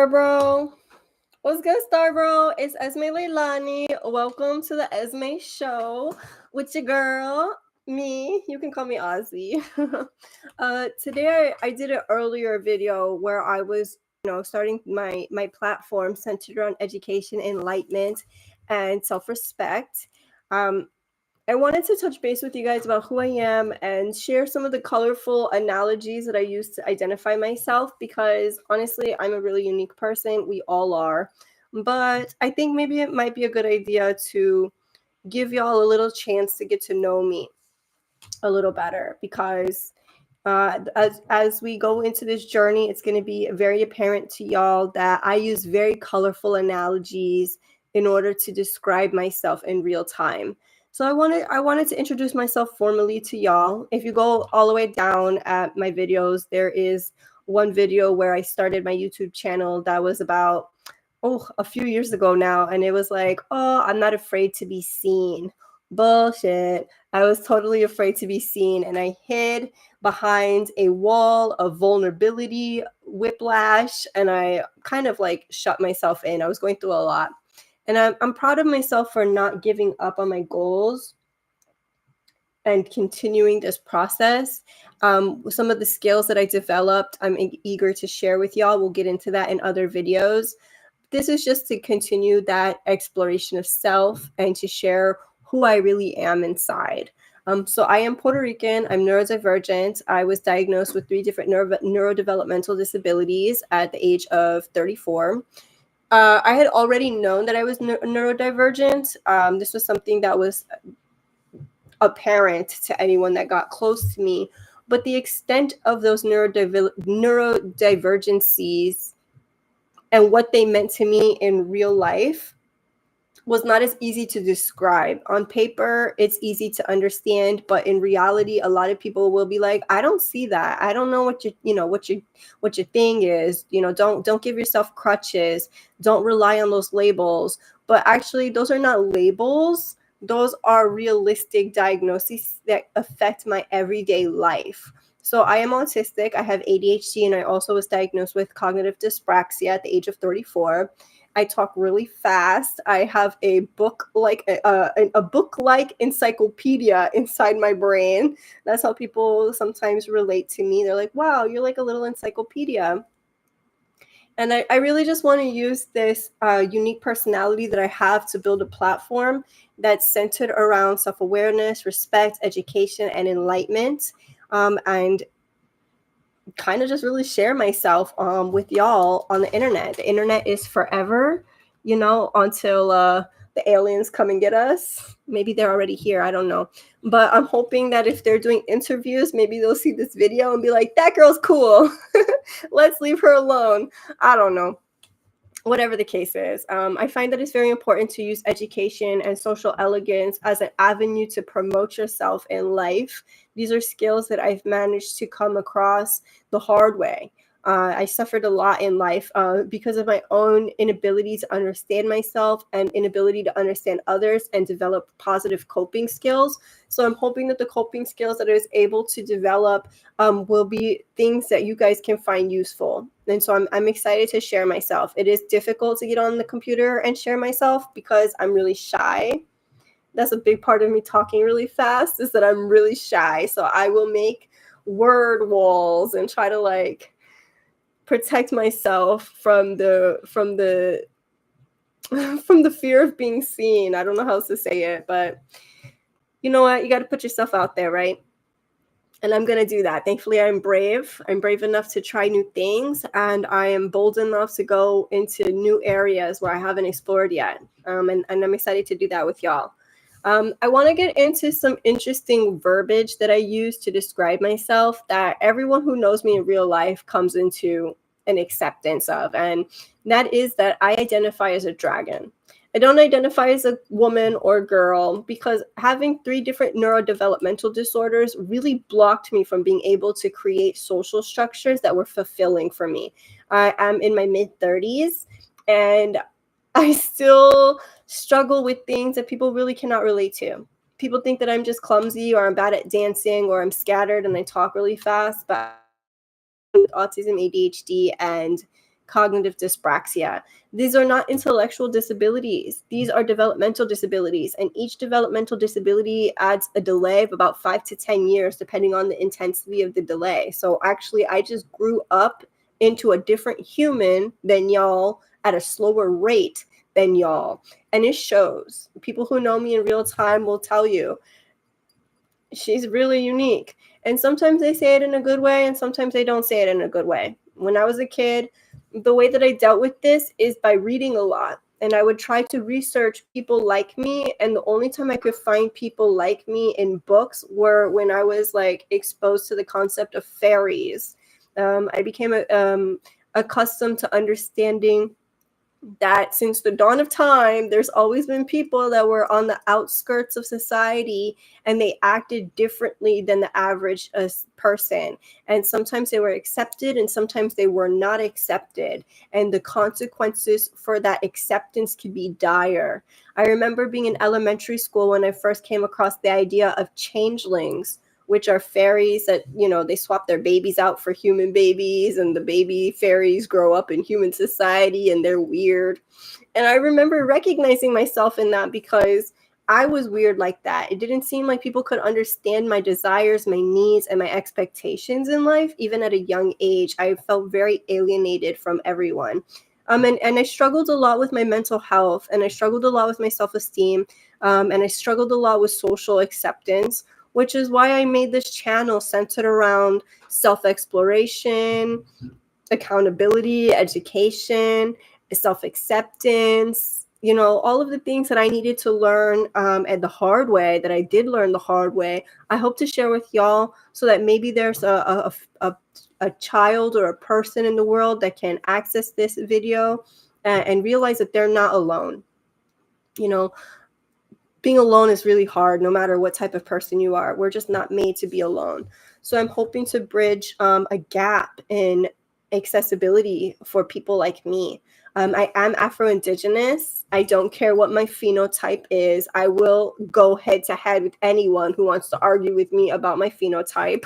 Starbro? What's good, Starbro? It's Esme Leilani. Welcome to the Esme Show with your girl, me. You can call me Ozzy. Today I did an earlier video where I was, starting my platform centered around education, enlightenment, and self-respect. I wanted to touch base with you guys about who I am and share some of the colorful analogies that I use to identify myself because honestly, I'm a really unique person. We all are. But I think maybe it might be a good idea to give y'all a little chance to get to know me a little better because as we go into this journey, it's going to be very apparent to y'all that I use very colorful analogies in order to describe myself in real time. So I wanted to introduce myself formally to y'all. If you go all the way down at my videos, there is one video where I started my YouTube channel that was about a few years ago now, and it was like, oh, I'm not afraid to be seen. Bullshit. I was totally afraid to be seen, and I hid behind a wall of vulnerability, whiplash, and I kind of like shut myself in. I was going through a lot. And I'm proud of myself for not giving up on my goals and continuing this process. Some of the skills that I developed, I'm eager to share with y'all. We'll get into that in other videos. This is just to continue that exploration of self and to share who I really am inside. So I am Puerto Rican. I'm neurodivergent. I was diagnosed with 3 different neurodevelopmental disabilities at the age of 34. I had already known that I was neurodivergent. This was something that was apparent to anyone that got close to me. But the extent of those neurodivergencies and what they meant to me in real life was not as easy to describe. On paper, it's easy to understand, but in reality, a lot of people will be like, I don't see that. I don't know what your thing is. Don't give yourself crutches. Don't rely on those labels. But actually, those are not labels. Those are realistic diagnoses that affect my everyday life. So I am autistic. I have ADHD, and I also was diagnosed with cognitive dyspraxia at the age of 34. I talk really fast. I have a book-like encyclopedia inside my brain. That's how people sometimes relate to me. They're like, wow, you're like a little encyclopedia. And I really just want to use this unique personality that I have to build a platform that's centered around self-awareness, respect, education, and enlightenment. And kind of just really share myself with y'all on the internet. The internet is forever, until the aliens come and get us. Maybe they're already here. I don't know. But I'm hoping that if they're doing interviews, maybe they'll see this video and be like, that girl's cool. Let's leave her alone. I don't know. Whatever the case is, I find that it's very important to use education and social elegance as an avenue to promote yourself in life. These are skills that I've managed to come across the hard way. I suffered a lot in life because of my own inability to understand myself and inability to understand others and develop positive coping skills. So I'm hoping that the coping skills that I was able to develop will be things that you guys can find useful. And so I'm excited to share myself. It is difficult to get on the computer and share myself because I'm really shy. That's a big part of me talking really fast, is that I'm really shy. So I will make word walls and try to protect myself from the fear of being seen. I don't know how else to say it, but you know what? You got to put yourself out there, right? And I'm going to do that. Thankfully, I'm brave. I'm brave enough to try new things, and I am bold enough to go into new areas where I haven't explored yet. And I'm excited to do that with y'all. I want to get into some interesting verbiage that I use to describe myself that everyone who knows me in real life comes into an acceptance of. And that is that I identify as a dragon. I don't identify as a woman or girl because having 3 different neurodevelopmental disorders really blocked me from being able to create social structures that were fulfilling for me. I am in my mid-30s and I still struggle with things that people really cannot relate to. People think that I'm just clumsy or I'm bad at dancing or I'm scattered and I talk really fast, but with autism, ADHD, and cognitive dyspraxia. These are not intellectual disabilities. These are developmental disabilities. And each developmental disability adds a delay of about 5 to 10 years, depending on the intensity of the delay. So actually, I just grew up into a different human than y'all at a slower rate than y'all. And it shows. People who know me in real time will tell you she's really unique. And sometimes they say it in a good way, and sometimes they don't say it in a good way. When I was a kid, the way that I dealt with this is by reading a lot. And I would try to research people like me. And the only time I could find people like me in books were when I was like exposed to the concept of fairies. I became accustomed to understanding that since the dawn of time, there's always been people that were on the outskirts of society and they acted differently than the average person. And sometimes they were accepted and sometimes they were not accepted. And the consequences for that acceptance could be dire. I remember being in elementary school when I first came across the idea of changelings, which are fairies that, you know, they swap their babies out for human babies, and the baby fairies grow up in human society and they're weird. And I remember recognizing myself in that because I was weird like that. It didn't seem like people could understand my desires, my needs, and my expectations in life. Even at a young age, I felt very alienated from everyone. And I struggled a lot with my mental health, and I struggled a lot with my self-esteem, and I struggled a lot with social acceptance, which is why I made this channel centered around self-exploration, accountability, education, self-acceptance, you know, all of the things that I needed to learn and the hard way, that I did learn the hard way. I hope to share with y'all so that maybe there's a child or a person in the world that can access this video and realize that they're not alone. You know, being alone is really hard, no matter what type of person you are. We're just not made to be alone. So I'm hoping to bridge a gap in accessibility for people like me. I am Afro-Indigenous. I don't care what my phenotype is. I will go head to head with anyone who wants to argue with me about my phenotype.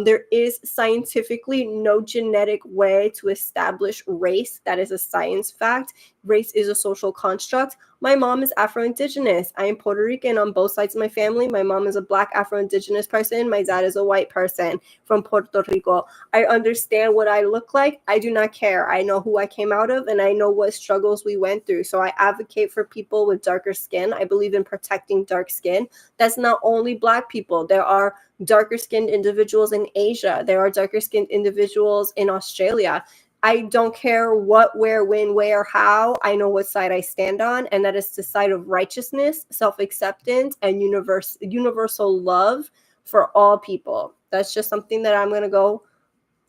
There is scientifically no genetic way to establish race. That is a science fact. Race is a social construct. My mom is Afro-Indigenous. I am Puerto Rican on both sides of my family. My mom is a Black Afro-Indigenous person. My dad is a white person from Puerto Rico. I understand what I look like. I do not care. I know who I came out of, and I know what struggles we went through. So I advocate for people with darker skin. I believe in protecting dark skin. That's not only Black people. There are darker skinned individuals in Asia. There are darker skinned individuals in Australia. I don't care what, where, when, where, how. I know what side I stand on, and that is the side of righteousness, self-acceptance, and universal love for all people. That's just something that I'm going to go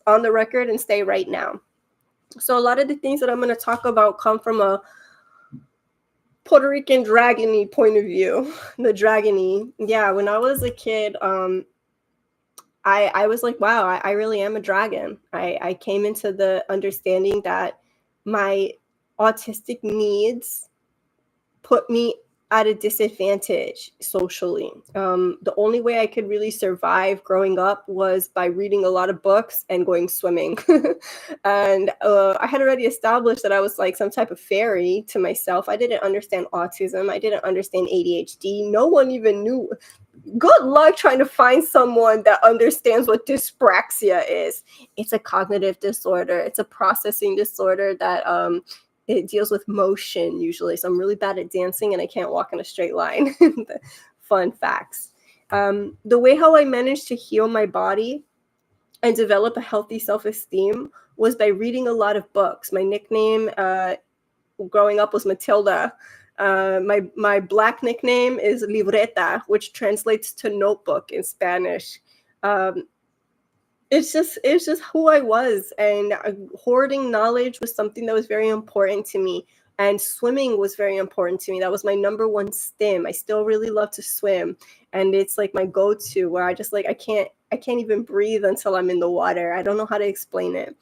on the record and say right now. So a lot of the things that I'm going to talk about come from a Puerto Rican dragon-y point of view. The dragon-y. Yeah, when I was a kid, I was like, wow, I really am a dragon. I came into the understanding that my autistic needs put me at a disadvantage socially. The only way I could really survive growing up was by reading a lot of books and going swimming. And I had already established that I was like some type of fairy to myself. I didn't understand autism. I didn't understand ADHD. No one even knew. Good luck trying to find someone that understands what dyspraxia is. It's a cognitive disorder. It's a processing disorder that it deals with motion usually. So I'm really bad at dancing and I can't walk in a straight line. Fun facts. The way how I managed to heal my body and develop a healthy self-esteem was by reading a lot of books. My nickname growing up was Matilda. My Black nickname is Libreta, which translates to notebook in Spanish. It's just who I was, and hoarding knowledge was something that was very important to me, and swimming was very important to me. That was my number one stim. I still really love to swim, and it's like my go-to, where I just like I can't even breathe until I'm in the water. I don't know how to explain it.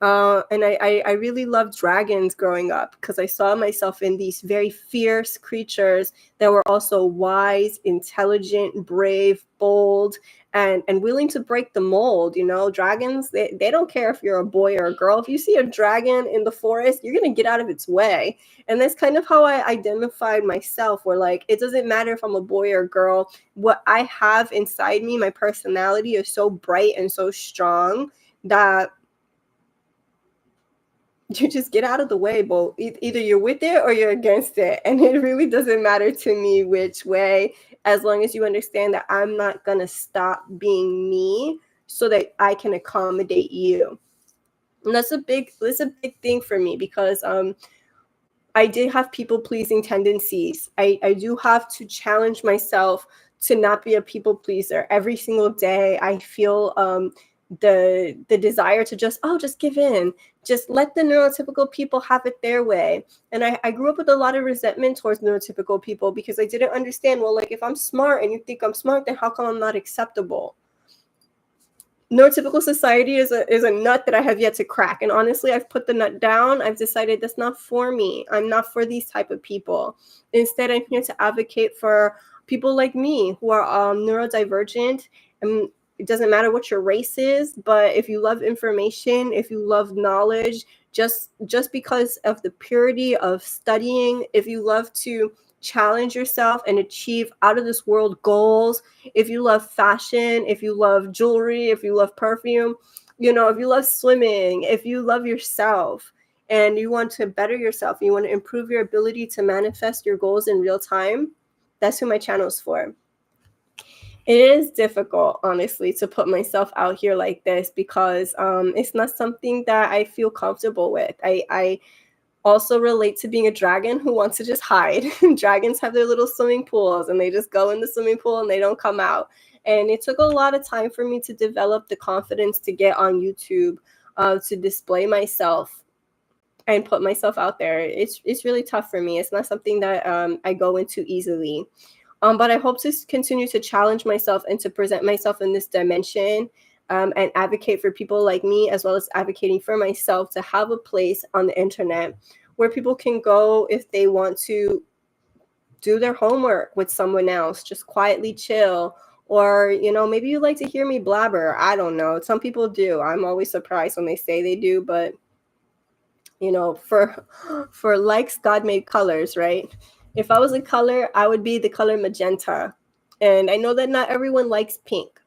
And I really loved dragons growing up because I saw myself in these very fierce creatures that were also wise, intelligent, brave, bold, and willing to break the mold. You know, dragons, they don't care if you're a boy or a girl. If you see a dragon in the forest, you're going to get out of its way. And that's kind of how I identified myself, where like, it doesn't matter if I'm a boy or a girl. What I have inside me, my personality is so bright and so strong that you just get out of the way, but either you're with it or you're against it, and it really doesn't matter to me which way, as long as you understand that I'm not gonna stop being me so that I can accommodate you. And that's a big thing for me, because I did have people pleasing tendencies. I do have to challenge myself to not be a people pleaser. Every single day I feel the desire to just give in, just let the neurotypical people have it their way. And I grew up with a lot of resentment towards neurotypical people because I didn't understand, well, like, if I'm smart and you think I'm smart, then how come I'm not acceptable? Neurotypical society is a nut that I have yet to crack. And honestly, I've put the nut down. I've decided that's not for me. I'm not for these type of people. Instead, I'm here to advocate for people like me who are neurodivergent. And it doesn't matter what your race is, but if you love information, if you love knowledge, just because of the purity of studying, if you love to challenge yourself and achieve out of this world goals, if you love fashion, if you love jewelry, if you love perfume, you know, if you love swimming, if you love yourself and you want to better yourself, you want to improve your ability to manifest your goals in real time, that's who my channel is for. It is difficult, honestly, to put myself out here like this because it's not something that I feel comfortable with. I also relate to being a dragon who wants to just hide. Dragons have their little swimming pools and they just go in the swimming pool and they don't come out. And it took a lot of time for me to develop the confidence to get on YouTube, to display myself and put myself out there. It's really tough for me. It's not something that I go into easily. But I hope to continue to challenge myself and to present myself in this dimension, and advocate for people like me, as well as advocating for myself to have a place on the internet where people can go if they want to do their homework with someone else, just quietly chill. Or, you know, maybe you like to hear me blabber. I don't know. Some people do. I'm always surprised when they say they do, but you know, for likes, God made colors, right? If I was a color, I would be the color magenta. And I know that not everyone likes pink,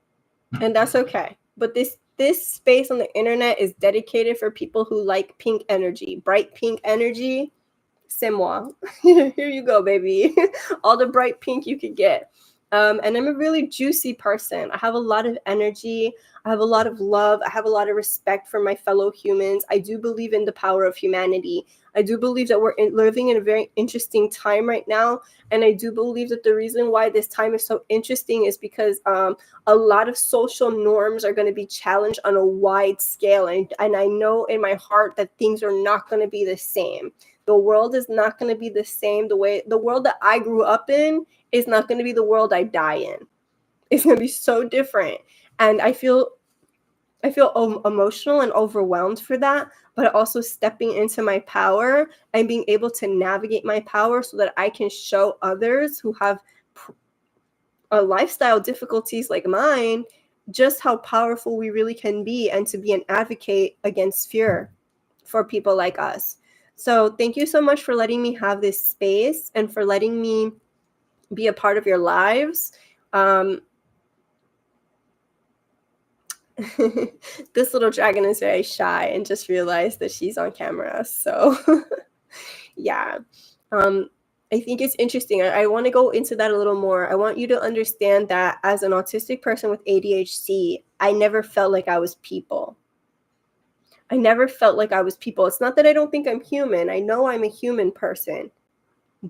and that's okay. But this space on the internet is dedicated for people who like pink energy, bright pink energy. C'est moi. Here you go, baby. All the bright pink you could get. And I'm a really juicy person. I have a lot of energy. I have a lot of love. I have a lot of respect for my fellow humans. I do believe in the power of humanity. I do believe that we're living in a very interesting time right now. And I do believe that the reason why this time is so interesting is because a lot of social norms are going to be challenged on a wide scale. And I know in my heart that things are not going to be the same. The world is not going to be the same. The world that I grew up in is not going to be the world I die in. It's going to be so different. And I feel emotional and overwhelmed for that, but also stepping into my power and being able to navigate my power so that I can show others who have a lifestyle difficulties like mine just how powerful we really can be, and to be an advocate against fear for people like us. So thank you so much for letting me have this space and for letting me be a part of your lives. This little dragon is very shy and just realized that she's on camera. So yeah, I think it's interesting. I want to go into that a little more. I want you to understand that as an autistic person with ADHD, I never felt like I was people. I never felt like I was people. It's not that I don't think I'm human. I know I'm a human person.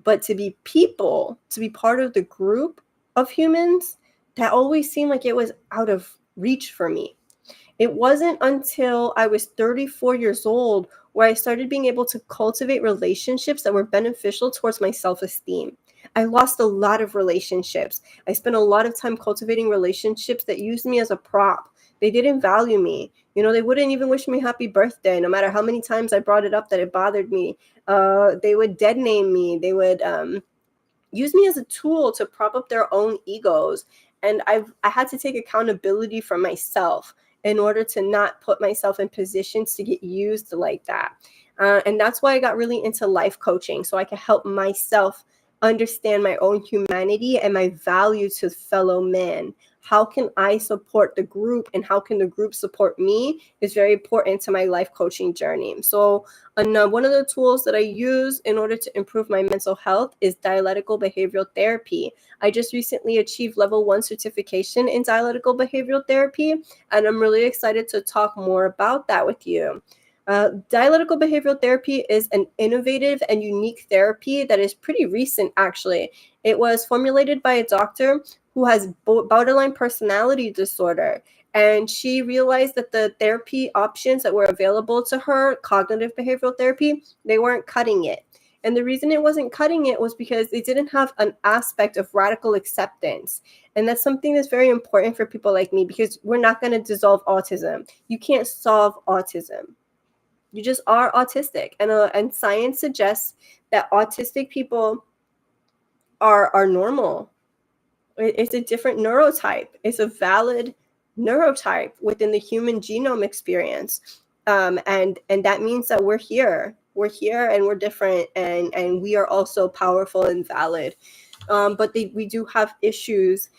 But to be people, to be part of the group of humans, that always seemed like it was out of reach for me. It wasn't until I was 34 years old where I started being able to cultivate relationships that were beneficial towards my self-esteem. I lost a lot of relationships. I spent a lot of time cultivating relationships that used me as a prop. They didn't value me. You know, they wouldn't even wish me happy birthday, no matter how many times I brought it up that it bothered me. They would dead name me. They would use me as a tool to prop up their own egos. And I had to take accountability for myself in order to not put myself in positions to get used like that. And that's why I got really into life coaching, so I could help myself understand my own humanity and my value to fellow men. How can I support the group and how can the group support me is very important to my life coaching journey. So one of the tools that I use in order to improve my mental health is dialectical behavioral therapy. I just recently achieved level 1 certification in dialectical behavioral therapy, and I'm really excited to talk more about that with you. Dialectical behavioral therapy is an innovative and unique therapy that is pretty recent, actually. It was formulated by a doctor who has borderline personality disorder. And she realized that the therapy options that were available to her, cognitive behavioral therapy, they weren't cutting it. And the reason it wasn't cutting it was because they didn't have an aspect of radical acceptance. And that's something that's very important for people like me, because we're not going to dissolve autism. You can't solve autism. You just are autistic. And science suggests that autistic people are normal. It's a different neurotype. It's a valid neurotype within the human genome experience. And that means that we're here. We're here and we're different, and we are also powerful and valid. But we do have issues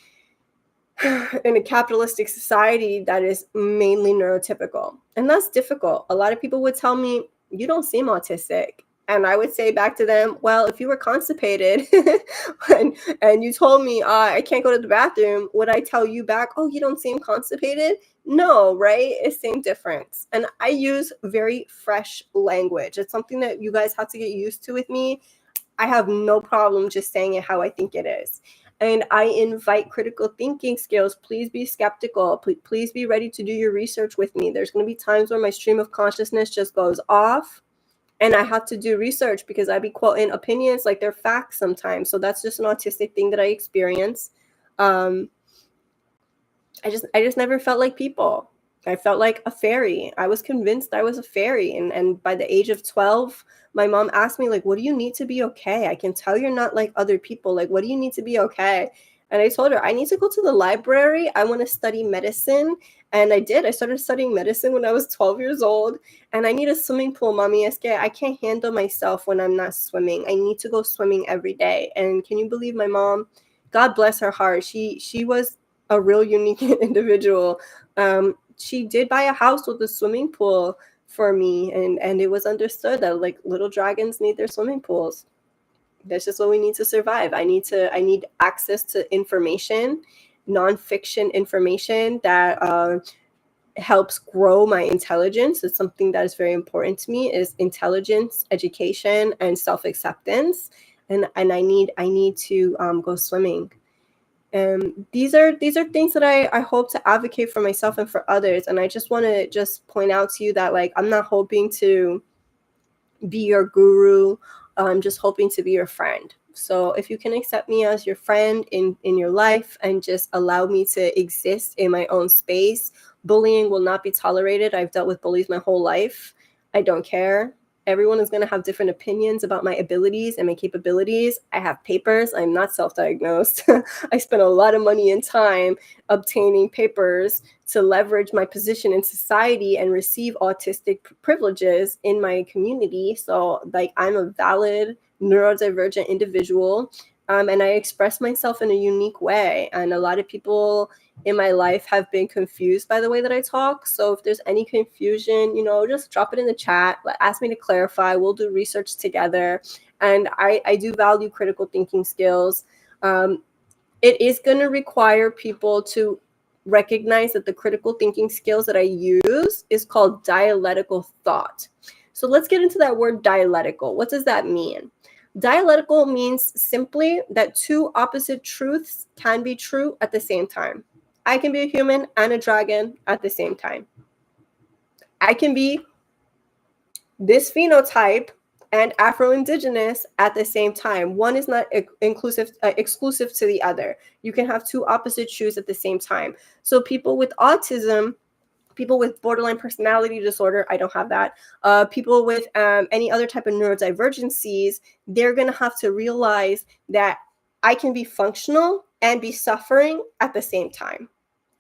in a capitalistic society that is mainly neurotypical. And that's difficult. A lot of people would tell me, you don't seem autistic. And I would say back to them, well, if you were constipated and you told me I can't go to the bathroom, would I tell you back, oh, you don't seem constipated? No, right? It's same difference. And I use very fresh language. It's something that you guys have to get used to with me. I have no problem just saying it how I think it is. And I invite critical thinking skills. Please be skeptical. Please be ready to do your research with me. There's going to be times where my stream of consciousness just goes off and I have to do research because I be quoting opinions like they're facts sometimes. So that's just an autistic thing that I experience. I just never felt like people. I felt like a fairy. I was convinced I was a fairy. And by the age of 12, my mom asked me, like, what do you need to be okay? I can tell you're not like other people. Like, what do you need to be okay? And I told her, I need to go to the library. I want to study medicine. And I did. I started studying medicine when I was 12 years old. And I need a swimming pool, mommy. I can't handle myself when I'm not swimming. I need to go swimming every day. And can you believe my mom? God bless her heart. She was a real unique individual. She did buy a house with a swimming pool for me, and it was understood that like little dragons need their swimming pools. That's just what we need to survive. I need access to information, nonfiction information that helps grow my intelligence. It's something that is very important to me, is intelligence, education, and self-acceptance. And I need to go swimming. These are things that I hope to advocate for myself and for others. And I just want to just point out to you that, like, I'm not hoping to be your guru. I'm just hoping to be your friend. So if you can accept me as your friend in your life and just allow me to exist in my own space, bullying will not be tolerated. I've dealt with bullies my whole life. I don't care. Everyone is going to have different opinions about my abilities and my capabilities. I have papers. I'm not self-diagnosed. I spent a lot of money and time obtaining papers to leverage my position in society and receive autistic privileges in my community. So, like, I'm a valid neurodivergent individual, and I express myself in a unique way. And a lot of people in my life have been confused by the way that I talk. So if there's any confusion, just drop it in the chat. Ask me to clarify. We'll do research together. And I do value critical thinking skills. It is going to require people to recognize that the critical thinking skills that I use is called dialectical thought. So let's get into that word dialectical. What does that mean? Dialectical means simply that two opposite truths can be true at the same time. I can be a human and a dragon at the same time. I can be this phenotype and Afro-Indigenous at the same time. One is not exclusive to the other. You can have two opposite truths at the same time. So people with autism, People with borderline personality disorder, I don't have that. People with any other type of neurodivergencies, they're going to have to realize that I can be functional and be suffering at the same time.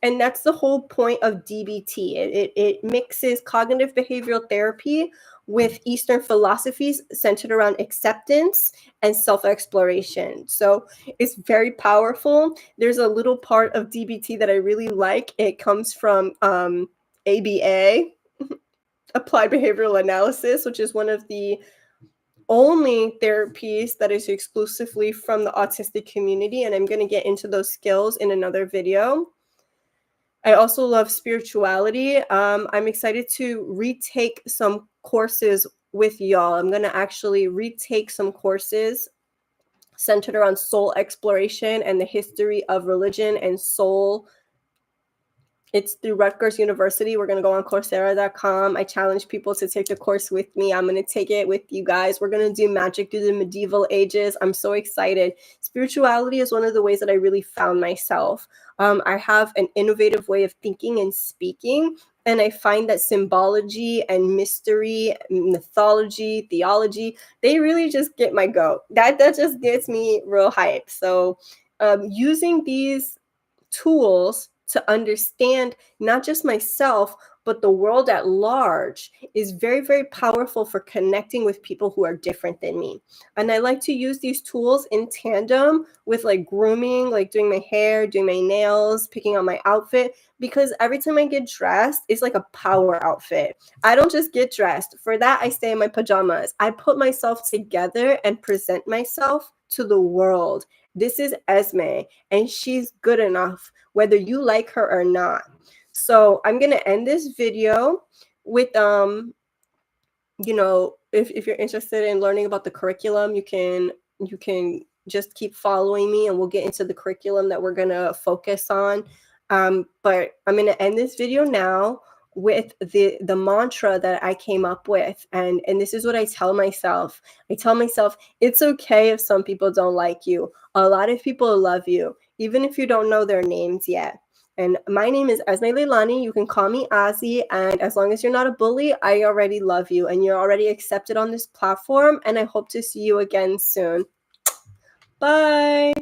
And that's the whole point of DBT. It mixes cognitive behavioral therapy with Eastern philosophies centered around acceptance and self-exploration. So it's very powerful. There's a little part of DBT that I really like. It comes from ABA, Applied Behavioral Analysis, which is one of the only therapies that is exclusively from the autistic community. And I'm going to get into those skills in another video. I also love spirituality. I'm excited to retake some courses with y'all. I'm going to actually retake some courses centered around soul exploration and the history of religion and soul. It's through Rutgers University. We're going to go on Coursera.com. I challenge people to take the course with me. I'm going to take it with you guys. We're going to do magic through the medieval ages. I'm so excited. Spirituality is one of the ways that I really found myself. I have an innovative way of thinking and speaking, and I find that symbology and mystery, mythology, theology, they really just get my goat. That just gets me real hype. So using these tools to understand not just myself, but the world at large is very, very powerful for connecting with people who are different than me. And I like to use these tools in tandem with like grooming, like doing my hair, doing my nails, picking out my outfit, because every time I get dressed, it's like a power outfit. I don't just get dressed. For that, I stay in my pajamas. I put myself together and present myself to the world. This is Esme, and she's good enough, whether you like her or not. So I'm going to end this video with, you know, if you're interested in learning about the curriculum, you can just keep following me and we'll get into the curriculum that we're going to focus on. But I'm going to end this video now with the mantra that I came up with. And this is what I tell myself. I tell myself, it's okay if some people don't like you. A lot of people love you, even if you don't know their names yet. And my name is Esme Leilani. You can call me Ozzy. And as long as you're not a bully, I already love you. And you're already accepted on this platform. And I hope to see you again soon. Bye.